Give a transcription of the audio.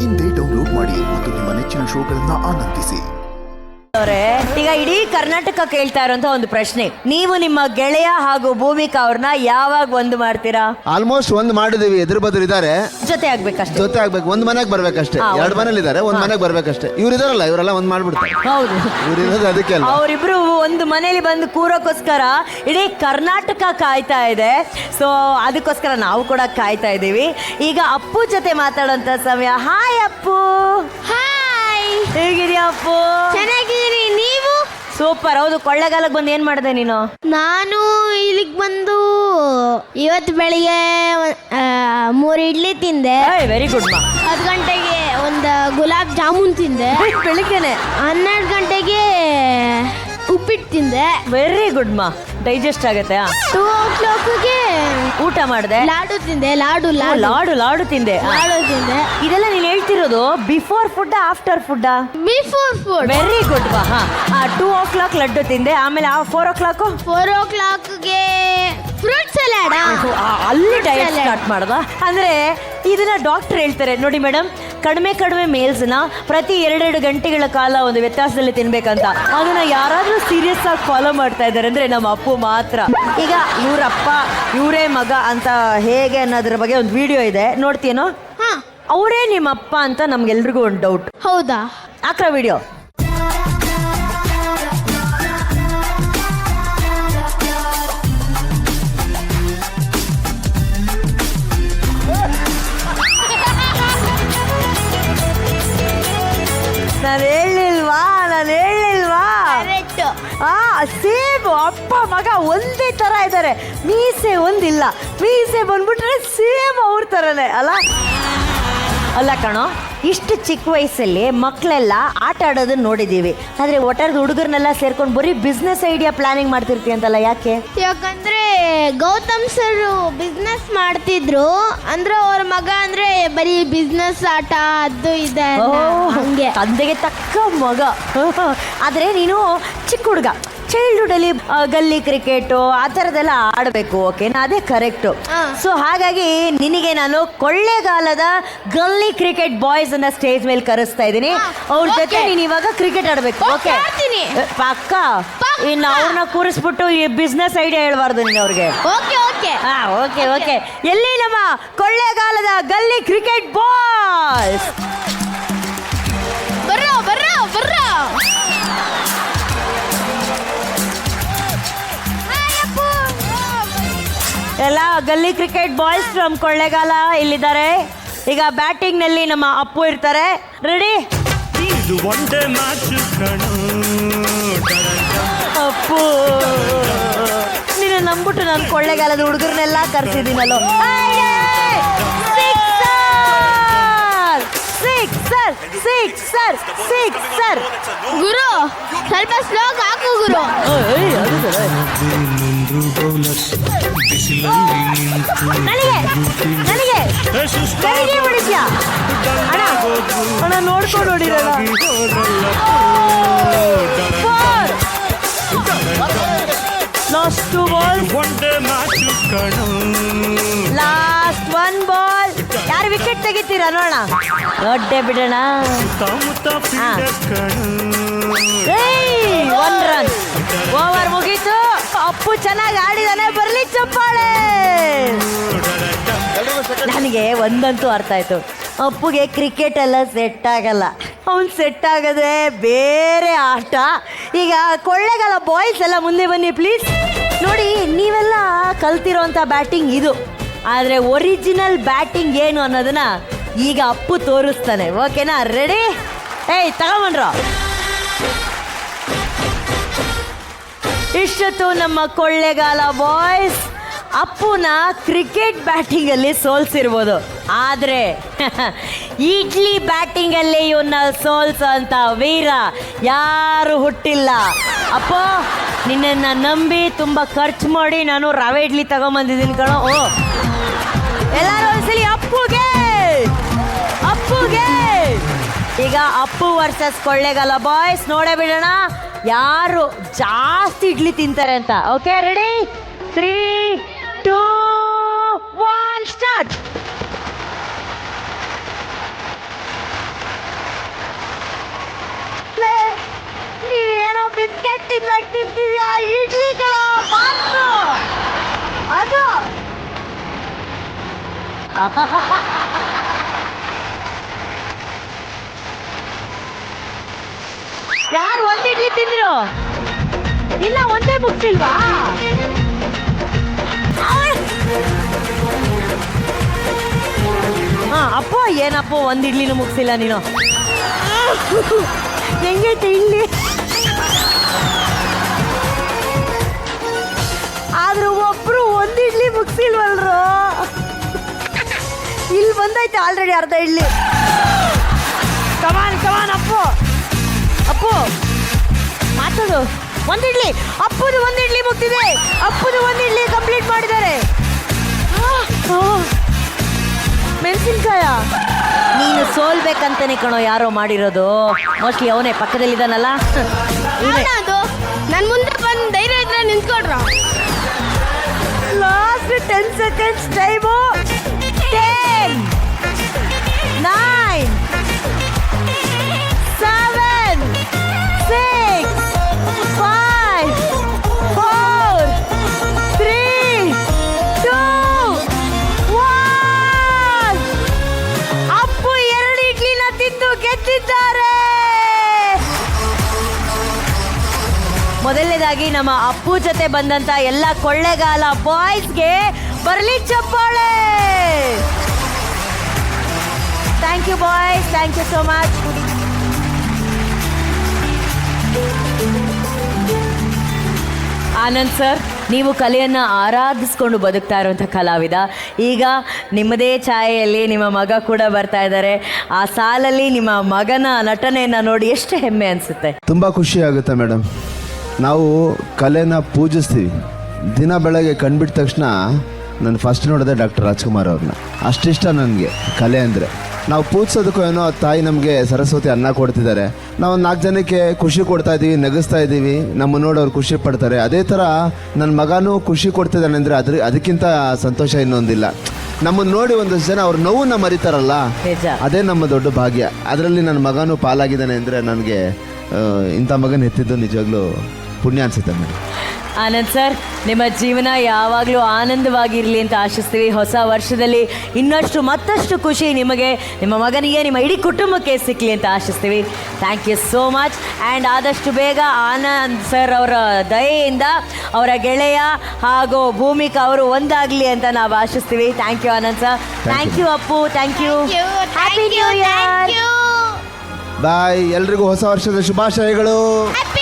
ಇಂದೇ ಡೌನ್ಲೋಡ್ ಮಾಡಿ ಮತ್ತು ನಿಮ್ಮ ನೆಚ್ಚಿನ ಶೋಗಳನ್ನ ಆನಂದಿಸಿ. ಈಗ ಇಡೀ ಕರ್ನಾಟಕ ಕೇಳ್ತಾ ಇರುವಂತ ಒಂದು ಪ್ರಶ್ನೆ, ನೀವು ನಿಮ್ಮ ಗೆಳೆಯ ಹಾಗೂ ಭೂಮಿಕಾ ಅವ್ರನ್ನ ಯಾವಾಗ ಒಂದು ಮಾಡ್ತೀರಾ? ಆಲ್ಮೋಸ್ಟ್ ಒಂದ್ ಮಾಡಿದೀವಿ, ಎದುರು ಬದ್ರು ಇದಾರೆ, ಜೊತೆ ಆಗ್ಬೇಕಷ್ಟೇ. ಜೊತೆ ಆಗ್ಬೇಕು, ಒಂದ್ ಮನೆಗ್ ಬರ್ಬೇಕಷ್ಟೇ. ಎರಡು ಮನೇಲಿ ಇದಾರೆ, ಒಂದ್ ಮನೆಗ್ ಬರ್ಬೇಕಷ್ಟೇ. ಇವ್ರು ಇದಾರಲ್ಲ, ಇವರೆಲ್ಲ ಒಂದ್ ಮಾಡ್ಬಿಡ್ತಾರೆ. ಹೌದು, ಇವ್ರು ಇರೋದು ಅದಕ್ಕೆ ಅಲ್ಲ. ಅವರಿಬ್ರು ಒಂದು ಮನೇಲಿ ಬಂದು ಕೂರೋಕ್ಕೋಸ್ಕರ ಇಡೀ ಕರ್ನಾಟಕ ಕಾಯ್ತಾ ಇದೆ. ಸೊ ಅದಕ್ಕೋಸ್ಕರ ನಾವು ಕೂಡ ಕಾಯ್ತಾ ಇದ್ದೀವಿ. ಈಗ ಅಪ್ಪು ಜೊತೆ ಮಾತಾಡೋಂತ ಸಮಯ. ಹಾಯ್ ಅಪ್ಪು. ಹಾಯ್, ಹೇಗಿದ್ಯಾ ಅಪ್ಪು? ಚೆನ್ನಾಗಿದ್ದೀನಿ, ನೀವು? ಸೂಪರ್. ಹೌದು, ಕೊಳ್ಳೆಗಾಲಕ್ಕೆ ಬಂದು ಏನ್ ಮಾಡಿದೆ ನೀನು? ನಾನು ಇಲ್ಲಿಗೆ ಬಂದು ಇವತ್ತು ಬೆಳಿಗ್ಗೆ 3 ಇಡ್ಲಿ ತಿಂದೆ. ವೆರಿ ಗುಡ್ ಮಾ. 10 ಗಂಟೆಗೆ ಒಂದು ಗುಲಾಬ್ ಜಾಮೂನ್ ತಿಂದೆ. ಬೆಳಿಗ್ಗೆನೆ 12 ಗಂಟೆಗೆ ಉಪ್ಪಿಟ್ಟು ತಿಂದೆ. ವೆರಿ ಗುಡ್ ಮಾ, ಡೈಜೆಸ್ಟ್ ಆಗುತ್ತೆ. 2 o'clockಗೆ ಊಟ ಮಾಡಿದೆ. ಲಾಡು ತಿಂದೆ. ಲಾಡು ತಿಂದೆ. ಇದೆಲ್ಲ ನೀನು ಹೇಳ್ತಿರೋದು before food after food? Before food. Very good ಮಾ. 2 o'clock ಲಡ್ಡು ತಿಂದೆ. ಆಮೇಲೆ 4 o'clock 4 o'clockಗೆ ಫ್ರೂಟ್ ಸಲಾಡ್. ಅಲ್ಲಿ ಡಯಟ್ ಸ್ಟಾರ್ಟ್ ಮಾಡ್ದ. ಅಂದ್ರೆ ಇದನ್ನ ಡಾಕ್ಟರ್ ಹೇಳ್ತಾರೆ ನೋಡಿ ಮೇಡಮ್, ಕಡಿಮೆ ಮೇಲ್ಸ್ನ ಪ್ರತಿ 2 ಗಂಟೆಗಳ ಕಾಲ ಒಂದು ವ್ಯತ್ಯಾಸದಲ್ಲಿ ತಿನ್ಬೇಕಂತ. ಅದನ್ನ ಯಾರಾದ್ರೂ ಸೀರಿಯಸ್ ಆಗಿ ಫಾಲೋ ಮಾಡ್ತಾ ಇದ್ದಾರೆ ಅಂದ್ರೆ ನಮ್ಮ ಅಪ್ಪು ಮಾತ್ರ. ಈಗ ಇವ್ರಪ್ಪ ಇವರೇ ಮಗ ಅಂತ ಹೇಗೆ ಅನ್ನೋದ್ರ ಬಗ್ಗೆ ಒಂದು ವಿಡಿಯೋ ಇದೆ, ನೋಡ್ತೀನೋ? ಅವರೇ ನಿಮ್ಮ ಅಪ್ಪ ಅಂತ ನಮ್ಗೆಲ್ರಿಗೂ ಒಂದು ಡೌಟ್. ಹೌದಾ? ಹಾಕ್ರ ವಿಡಿಯೋ. ನಾನು ಹೇಳಿಲ್ವಾ? ಸೇಮ್ ಅಪ್ಪ ಮಗ ಒಂದೇ ತರ ಇದ್ದಾರೆ. ಮೀಸೆ ಒಂದಿಲ್ಲ, ಮೀಸೆ ಬಂದ್ಬಿಟ್ರೆ ಸೇಮ್ ಅವ್ರ ತರನೇ ಅಲ್ಲ ಕಣೋ. ಇಷ್ಟು ಚಿಕ್ಕ ವಯಸ್ಸಲ್ಲಿ ಮಕ್ಕಳೆಲ್ಲ ಆಟ ಆಡೋದನ್ನ ನೋಡಿದೀವಿ, ಆದ್ರೆ ಒಟ್ಟಾರೆ ಹುಡುಗರನ್ನೆಲ್ಲ ಸೇರ್ಕೊಂಡು ಬರೀ ಬಿಸ್ನೆಸ್ ಐಡಿಯಾ ಪ್ಲಾನಿಂಗ್ ಮಾಡ್ತಿರ್ತೀಯ ಅಂತಲ್ಲ, ಯಾಕೆ? ಯಾಕಂದ್ರೆ ಗೌತಮ್ ಸರ್ ಬಿಸ್ನೆಸ್ ಮಾಡ್ತಿದ್ರು, ಅಂದ್ರೆ ಅವ್ರ ಮಗ ಅಂದ್ರೆ ಬರೀ ಬಿಸ್ನೆಸ್ ಆಟ ಅದು ಇದೆ ಹಂಗೆ. ತಂದೆಗೆ ತಕ್ಕ ಮಗ. ಆದ್ರೆ ನೀನು ಚಿಕ್ಕ ಹುಡುಗ, ಚೈಲ್ಡ್ಹುಡ್ ಅಲ್ಲಿ ಗಲ್ಲಿ ಕ್ರಿಕೆಟು ಆ ಥರದ್ದೆಲ್ಲ ಆಡಬೇಕು, ಓಕೆನಾ? ಅದೇ ಕರೆಕ್ಟು. ಸೊ ಹಾಗಾಗಿ ನಿನಗೆ ನಾನು ಕೊಳ್ಳೇಗಾಲದ ಗಲ್ಲಿ ಕ್ರಿಕೆಟ್ ಬಾಯ್ಸ್ ಅನ್ನ ಸ್ಟೇಜ್ ಮೇಲೆ ಕರೆಸ್ತಾ ಇದ್ದೀನಿ. ಅವ್ರ ಜೊತೆ ನೀನು ಇವಾಗ ಕ್ರಿಕೆಟ್ ಆಡಬೇಕು, ಓಕೆ? ಪಕ್ಕ. ಇನ್ನು ಅವ್ರನ್ನ ಕೂರಿಸ್ಬಿಟ್ಟು ಈ ಬಿಸ್ನೆಸ್ ಐಡಿಯಾ ಹೇಳ್ಬಾರ್ದು ನೀನು ಅವ್ರಿಗೆ. ಓಕೆ. ಎಲ್ಲಿ ನಮ್ಮ ಕೊಳ್ಳೇಗಾಲದ ಗಲ್ಲಿ ಕ್ರಿಕೆಟ್ ಬಾಯ್ಸ್? ಬರ್ರೋ. ಎಲ್ಲ ಗಲ್ಲಿ ಕ್ರಿಕೆಟ್ ಬಾಯ್ಸ್ ಫ್ರಮ್ ಕೊಳ್ಳೇಗಾಲ ಇಲ್ಲಿದ್ದಾರೆ. ಈಗ ಬ್ಯಾಟಿಂಗ್ ನಲ್ಲಿ ನಮ್ಮ ಅಪ್ಪು ಇರ್ತಾರೆ. ರೆಡಿ? ಅಪ್ಪು, ನೀನು ನಂಬಿಟ್ಟು ನಾನು ಕೊಳ್ಳೇಗಾಲದ ಹುಡುಗರನ್ನೆಲ್ಲ ಕರ್ಸಿದ್ದೀನಲ್ಲೋ. ಸಿಕ್ಸರ್. ಗುರು, ಸ್ವಲ್ಪ ಸ್ಲೋ ಹಾಕು ಗುರು. ನನಗೆ ಹೊಡಿದ್ಯಾ ಅಣ್ಣ? ನೋಡ್ಕೊಂಡು ಹೊಡಿರಲ್ಲ. Last one ball. ಯಾರು ವಿಕೆಟ್ ತೆಗಿತೀರಾ ನೋಡೋಣ? ದೊಡ್ಡ ಬಿಡೋಣ. 1 ರನ್. ಓವರ್ ಮುಗೀತು. ಅಪ್ಪು ಚೆನ್ನಾಗಿ ಆಡಿದಾನೆ, ಬರ್ಲಿ ಚಪ್ಪಾಳೆ. ನನಗೆ ಒಂದಂತೂ ಅರ್ಥ ಆಯ್ತು, ಅಪ್ಪುಗೆ ಕ್ರಿಕೆಟ್ ಎಲ್ಲ ಸೆಟ್ ಆಗಲ್ಲ. ಅವ್ನು ಸೆಟ್ ಆಗದೆ ಬೇರೆ ಆಟ. ಈಗ ಕೊಳ್ಳೇಗಾಲ ಬಾಯ್ಸ್ ಎಲ್ಲ ಮುಂದೆ ಬನ್ನಿ ಪ್ಲೀಸ್. ನೋಡಿ, ನೀವೆಲ್ಲ ಕಲ್ತಿರೋಂಥ ಬ್ಯಾಟಿಂಗ್ ಇದು, ಆದರೆ ಒರಿಜಿನಲ್ ಬ್ಯಾಟಿಂಗ್ ಏನು ಅನ್ನೋದನ್ನ ಈಗ ಅಪ್ಪು ತೋರಿಸ್ತಾನೆ, ಓಕೆನಾ? ರೆಡಿ? ತಗೊಂಬನ್ರ. ಇಷ್ಟೊತ್ತು ನಮ್ಮ ಕೊಳ್ಳೇಗಾಲ ಬಾಯ್ಸ್ ಅಪ್ಪುನ ಕ್ರಿಕೆಟ್ ಬ್ಯಾಟಿಂಗಲ್ಲಿ ಸೋಲ್ಸಿರ್ಬೋದು, ಆದರೆ ಇಡ್ಲಿ ಬ್ಯಾಟಿಂಗಲ್ಲಿ ಇವನ್ನ ಸೋಲ್ಸೋ ಅಂತ ವೀರ ಯಾರು ಹುಟ್ಟಿಲ್ಲ. ಅಪ್ಪ, ನಿನ್ನನ್ನು ನಂಬಿ ತುಂಬ ಖರ್ಚು ಮಾಡಿ ನಾನು ರವೆ ಇಡ್ಲಿ ತಗೊಂಬಂದಿದ್ದೀನಿ ಕಣೋ. ಎಲ್ಲರೂ ಒಂದ್ಸಲಿ ಅಪ್ಪುಗೆ. ಈಗ ಅಪ್ಪು ವರ್ಸಸ್ ಕೊಳ್ಳೇಗಾಲ ಬಾಯ್ಸ್ ನೋಡೇ ಬಿಡೋಣ ಯಾರು ಜಾಸ್ತಿ ಇಡ್ಲಿ ತಿಂತಾರೆ ಅಂತ. Okay, ready? 3, 2, 1 ಸ್ಟಾರ್ಟ್. ತಿಂತೀಯಾ ಇಡ್ಲಿಗಳ ಮಾತು ಅದು ಯಾರು ಒಂದ್ ಇಡ್ಲಿ ತಿಂದ್ರು ಇಲ್ಲ ಒಂದೇ ಮುಗ್ಸಿಲ್ವಾ ಹಾ ಅಪ್ಪ ಏನಪ್ಪ ಒಂದ್ ಇಡ್ಲಿನೂ ಮುಗ್ಸಿಲ್ಲ ನೀನು ಹೆಂಗೈತೆ ಇಡ್ಲಿ ಆದ್ರೂ ಒಬ್ರು ಒಂದ್ ಇಡ್ಲಿ ಮುಗ್ಸಿಲ್ವಲ್ರು ಇಲ್ಲಿ ಬಂದೈತೆ ಆಲ್ರೆಡಿ ಅರ್ಧ ಇಡ್ಲಿ ಕಮಾನ್ ಕಮಾನ್ ಅಪ್ಪು ಮಾತಾಡು ಒಂದ್ ಇಡ್ಲಿ ಅಪ್ಪುದು ಒಂದ್ ಇಡ್ಲಿ ಮುಗ್ದಿದೆ ಅಪ್ಪುದು ಒಂದ್ ಇಡ್ಲಿ ಕಂಪ್ಲೀಟ್ ಮಾಡಿದ್ದಾರೆ ಮೆಣಸಿನ್ಕಾಯ ನೀನು ಸೋಲ್ಬೇಕಂತಾನೆ ಕಣೋ ಯಾರೋ ಮಾಡಿರೋದು ಮೋಸ್ಟ್ಲಿ ಅವನೇ ಪಕ್ಕದಲ್ಲಿದ್ದಾನಲ್ಲ ಅದು ನನ್ ಮುಂದೆ ಬಂದು ಧೈರ್ಯ ಇದ್ರೆ ನಿಂತ್ಕೊಡ್ರ ಲಾಸ್ಟ್ 10 seconds ಟೈಮು 10 9 7 6 5 4 3 2 1 ಅಪ್ಪು 2 ಇಡ್ಲಿನ ತಿಂದು ಗೆದ್ದಿದ್ದಾರೆ ಮೊದಲನೇದಾಗಿ ನಮ್ಮ ಅಪ್ಪು ಜೊತೆ ಬಂದಂತ ಎಲ್ಲ ಕೊಳ್ಳೆಗಾಲ ಬಾಯ್ಸ್ಗೆ ಬರ್ಲಿ ಚಪ್ಪಾಳೆ thank you boys thank you so much Anand sir ನೀವು ಕಲೆಯನ್ನು ಆರಾಧಿಸ್ಕೊಂಡು ಬದುಕ್ತಾ ಇರುವಂಥ ಕಲಾವಿದ ಈಗ ನಿಮ್ಮದೇ ಛಾಯೆಯಲ್ಲಿ ನಿಮ್ಮ ಮಗ ಕೂಡ ಬರ್ತಾ ಇದ್ದಾರೆ ಆ ಸಾಲಲ್ಲಿ ನಿಮ್ಮ ಮಗನ ನಟನೆಯನ್ನು ನೋಡಿ ಎಷ್ಟು ಹೆಮ್ಮೆ ಅನಿಸುತ್ತೆ ತುಂಬ ಖುಷಿ ಆಗುತ್ತೆ ಮೇಡಮ್. ನಾವು ಕಲೆನ ಪೂಜಿಸ್ತೀವಿ. ದಿನ ಬೆಳಗ್ಗೆ ಕಂಡುಬಿಟ್ಟ ತಕ್ಷಣ ನಾನು ಫಸ್ಟ್ ನೋಡಿದೆ ಡಾಕ್ಟರ್ ರಾಜ್ಕುಮಾರ್ ಅವ್ರನ್ನ. ಅಷ್ಟಿಷ್ಟ ನನಗೆ ಕಲೆ ಅಂದರೆ. ನಾವು ಪೂಜಿಸೋದಕ್ಕೂ ಏನೋ ತಾಯಿ ನಮಗೆ ಸರಸ್ವತಿ ಅನ್ನ ಕೊಡ್ತಿದ್ದಾರೆ. ನಾವು 4 ಜನಕ್ಕೆ ಖುಷಿ ಕೊಡ್ತಾ ಇದ್ದೀವಿ, ನಗಿಸ್ತಾ ಇದ್ದೀವಿ, ನಮ್ಮ ನೋಡೋರು ಖುಷಿ ಪಡ್ತಾರೆ. ಅದೇ ಥರ ನನ್ನ ಮಗನೂ ಖುಷಿ ಕೊಡ್ತಿದ್ದಾನೆ ಅಂದರೆ ಅದಕ್ಕಿಂತ ಸಂತೋಷ ಇನ್ನೊಂದಿಲ್ಲ. ನಮ್ಮನ್ನು ನೋಡಿ ಒಂದಷ್ಟು ಜನ ಅವ್ರ ನೋವನ್ನ ಮರಿತಾರಲ್ಲ, ಅದೇ ನಮ್ಮ ದೊಡ್ಡ ಭಾಗ್ಯ. ಅದರಲ್ಲಿ ನನ್ನ ಮಗನೂ ಪಾಲಾಗಿದ್ದಾನೆ ಅಂದರೆ ನನಗೆ ಇಂಥ ಮಗನ ಎತ್ತಿದ್ದು ನಿಜವಾಗ್ಲೂ ಪುಣ್ಯ ಅನಿಸುತ್ತೆ ಮೇಡಮ್. ಆನಂದ್ ಸರ್ ನಿಮ್ಮ ಜೀವನ ಯಾವಾಗಲೂ ಆನಂದವಾಗಿರಲಿ ಅಂತ ಆಶಿಸ್ತೀವಿ. ಹೊಸ ವರ್ಷದಲ್ಲಿ ಇನ್ನಷ್ಟು ಮತ್ತಷ್ಟು ಖುಷಿ ನಿಮಗೆ, ನಿಮ್ಮ ಮಗನಿಗೆ, ನಿಮ್ಮ ಇಡೀ ಕುಟುಂಬಕ್ಕೆ ಸಿಕ್ಕಲಿ ಅಂತ ಆಶಿಸ್ತೀವಿ. Thank you so much. And ಆದಷ್ಟು ಬೇಗ ಆನಂದ್ ಸರ್ ಅವರ ದಯೆಯಿಂದ ಅವರ ಗೆಳೆಯ ಹಾಗೂ ಭೂಮಿಕಾ ಅವರು ಒಂದಾಗಲಿ ಅಂತ ನಾವು ಆಶಿಸ್ತೀವಿ. Thank you Anand sir. Thank you Appu. Thank you. Happy new year. Bye. ಎಲ್ರಿಗೂ ಹೊಸ ವರ್ಷದ ಶುಭಾಶಯಗಳು. ಹ್ಯಾಪಿ